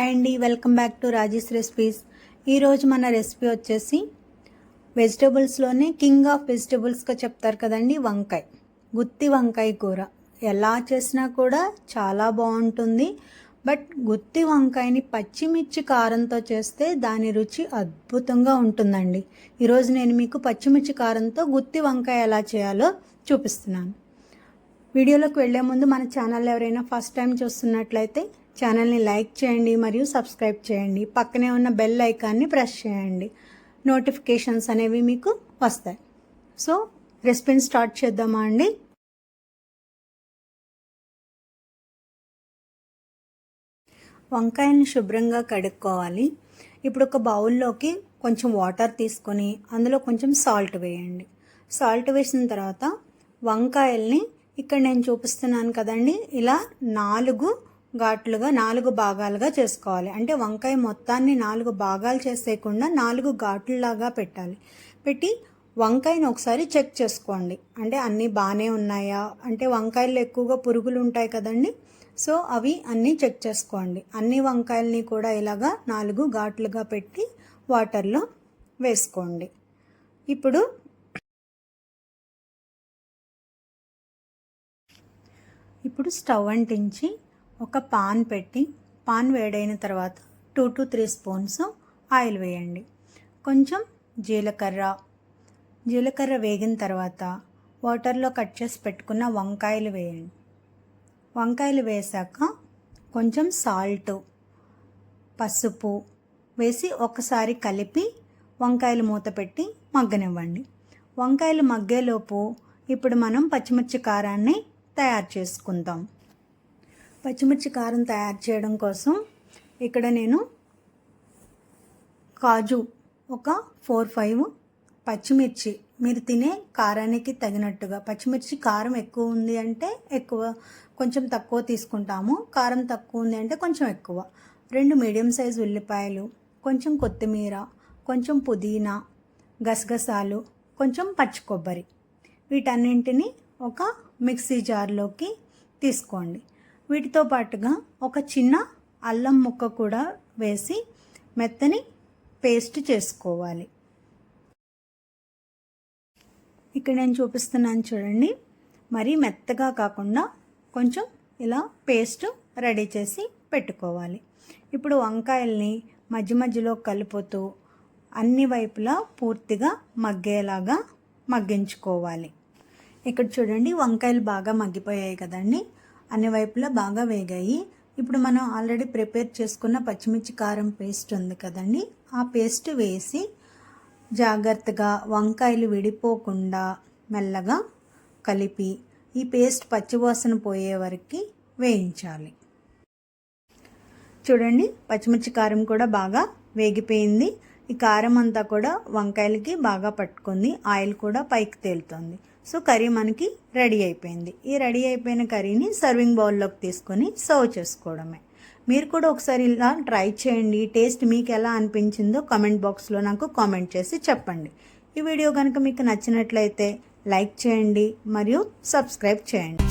Hi అండి, welcome back to Rajesh recipes. ఈరోజు మన రెసిపీ వచ్చేసి వెజిటబుల్స్లోనే కింగ్ ఆఫ్ వెజిటబుల్స్గా చెప్తారు కదండి, వంకాయ. గుత్తి వంకాయ కూర ఎలా చేసినా కూడా చాలా బాగుంటుంది. బట్ గుత్తి వంకాయని పచ్చిమిర్చి కారంతో చేస్తే దాని రుచి అద్భుతంగా ఉంటుందండి. ఈరోజు నేను మీకు పచ్చిమిర్చి కారంతో గుత్తి వంకాయ ఎలా చేయాలో చూపిస్తున్నాను. వీడియోలోకి వెళ్లే ముందు మన ఛానల్ ఎవరైనా ఫస్ట్ టైం చూస్తున్నట్లయితే ఛానల్ని లైక్ చేయండి మరియు సబ్స్క్రైబ్ చేయండి. పక్కనే ఉన్న బెల్ ఐకాన్ని ప్రెస్ చేయండి. నోటిఫికేషన్స్ అనేవి మీకు వస్తాయి. సో రెసిపీని స్టార్ట్ చేద్దామా అండి. వంకాయల్ని శుభ్రంగా కడుక్కోవాలి. ఇప్పుడు ఒక బౌల్లోకి కొంచెం వాటర్ తీసుకొని అందులో కొంచెం సాల్ట్ వేయండి. సాల్ట్ వేసిన తర్వాత వంకాయల్ని ఇక్కడ నేను చూపిస్తున్నాను కదండి, ఇలా 4 భాగాలుగా చేసుకోవాలి. అంటే వంకాయ మొత్తాన్ని 4 భాగాలు చేసేయకుండా 4 ఘాట్లులాగా పెట్టాలి. పెట్టి వంకాయను ఒకసారి చెక్ చేసుకోండి. అంటే అన్నీ బాగానే ఉన్నాయా, అంటే వంకాయలు ఎక్కువగా పురుగులు ఉంటాయి కదండి. సో అవి అన్నీ చెక్ చేసుకోండి. అన్ని వంకాయల్ని కూడా ఇలాగా 4 ఘాట్లుగా పెట్టి వాటర్లో వేసుకోండి. ఇప్పుడు స్టవ్ అంటించి ఒక పాన్ పెట్టి, పాన్ వేడైన తర్వాత 2 to 3 స్పూన్స్ ఆయిల్ వేయండి. కొంచెం జీలకర్ర వేగిన తర్వాత వాటర్లో కట్ చేసి పెట్టుకున్న వంకాయలు వేయండి. వంకాయలు వేసాక కొంచెం సాల్ట్, పసుపు వేసి ఒకసారి కలిపి వంకాయలు మూత పెట్టి మగ్గనివ్వండి. వంకాయలు మగ్గేలోపు ఇప్పుడు మనం పచ్చిమిర్చి కారాన్ని తయారు చేసుకుందాం. పచ్చిమిర్చి కారం తయారు చేయడం కోసం ఇక్కడ నేను కాజు ఒక 4-5, పచ్చిమిర్చి మీరు తినే కారానికి తగినట్టుగా, పచ్చిమిర్చి కారం ఎక్కువ ఉంది అంటే ఎక్కువ, కొంచెం తక్కువ తీసుకుంటాము. కారం తక్కువ ఉంది అంటే కొంచెం ఎక్కువ. 2 మీడియం సైజు ఉల్లిపాయలు, కొంచెం కొత్తిమీర, కొంచెం పుదీనా, గసగసాలు, కొంచెం పచ్చి కొబ్బరి, వీటన్నింటినీ ఒక మిక్సీ జార్లోకి తీసుకోండి. వీటితో పాటుగా ఒక చిన్న అల్లం ముక్క కూడా వేసి మెత్తని పేస్ట్ చేసుకోవాలి. ఇక్కడ నేను చూపిస్తున్నాను చూడండి, మరీ మెత్తగా కాకుండా కొంచెం ఇలా పేస్ట్ రెడీ చేసి పెట్టుకోవాలి. ఇప్పుడు వంకాయల్ని మధ్య మధ్యలో కలుపుతూ అన్ని వైపులా పూర్తిగా మగ్గేలాగా మగ్గించుకోవాలి. ఇక్కడ చూడండి, వంకాయలు బాగా మగ్గిపోయాయి కదండి, అన్ని వైపులా బాగా వేగాయి. ఇప్పుడు మనం ఆల్రెడీ ప్రిపేర్ చేసుకున్న పచ్చిమిర్చి కారం పేస్ట్ ఉంది కదండి, ఆ పేస్ట్ వేసి జాగ్రత్తగా వంకాయలు విడిపోకుండా మెల్లగా కలిపి ఈ పేస్ట్ పచ్చివాసన పోయే వరకు వేయించాలి. చూడండి, పచ్చిమిర్చి కారం కూడా బాగా వేగిపోయింది. ఈ కారం అంతా కూడా వంకాయలకి బాగా పట్టుకుంది, ఆయిల్ కూడా పైకి తేలుతుంది. సో కర్రీ మనకి రెడీ అయిపోయింది. ఈ రెడీ అయిపోయిన కర్రీని సర్వింగ్ బౌల్లోకి తీసుకొని సర్వ్ చేసుకోవడమే. మీరు కూడా ఒకసారి ఇలా ట్రై చేయండి. టేస్ట్ మీకు ఎలా అనిపించిందో కామెంట్ బాక్స్లో నాకు కామెంట్ చేసి చెప్పండి. ఈ వీడియో కనుక మీకు నచ్చినట్లయితే లైక్ చేయండి మరియు సబ్స్క్రైబ్ చేయండి.